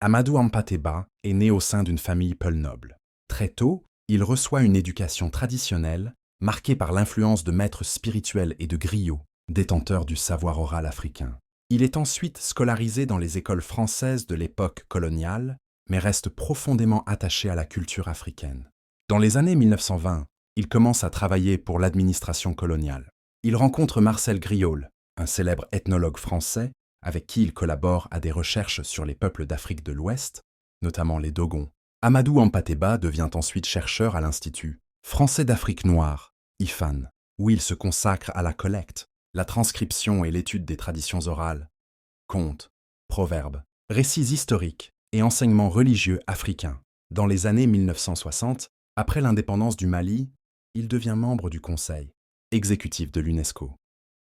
Amadou Hampâté Bâ est né au sein d'une famille peul noble. Très tôt, il reçoit une éducation traditionnelle, marquée par l'influence de maîtres spirituels et de griots, détenteurs du savoir oral africain. Il est ensuite scolarisé dans les écoles françaises de l'époque coloniale, mais reste profondément attaché à la culture africaine. Dans les années 1920, il commence à travailler pour l'administration coloniale. Il rencontre Marcel Griaule, un célèbre ethnologue français, avec qui il collabore à des recherches sur les peuples d'Afrique de l'Ouest, notamment les Dogons. Amadou Hampâté Bâ devient ensuite chercheur à l'Institut français d'Afrique noire, IFAN, où il se consacre à la collecte, la transcription et l'étude des traditions orales, contes, proverbes, récits historiques et enseignements religieux africains. Dans les années 1960, après l'indépendance du Mali, il devient membre du Conseil exécutif de l'UNESCO.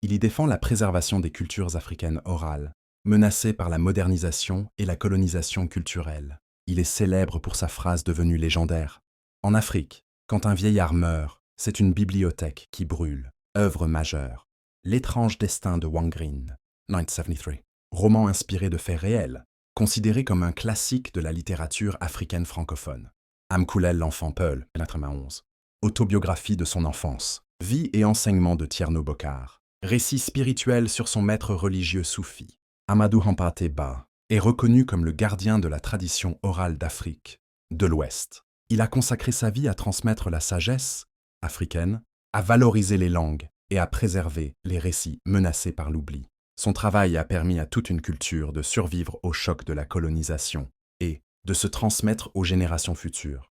Il y défend la préservation des cultures africaines orales, menacées par la modernisation et la colonisation culturelle. Il est célèbre pour sa phrase devenue légendaire. En Afrique, quand un vieillard meurt, c'est une bibliothèque qui brûle. Œuvre majeure. L'étrange destin de Wangrin, 1973. Roman inspiré de faits réels, considéré comme un classique de la littérature africaine francophone. Amkoulel l'enfant Peul, 1991. Autobiographie de son enfance. Vie et enseignement de Thierno Bokar. Récit spirituel sur son maître religieux soufi. Amadou Hampâté Bâ est reconnu comme le gardien de la tradition orale d'Afrique, de l'Ouest. Il a consacré sa vie à transmettre la sagesse africaine, à valoriser les langues et à préserver les récits menacés par l'oubli. Son travail a permis à toute une culture de survivre au choc de la colonisation et de se transmettre aux générations futures.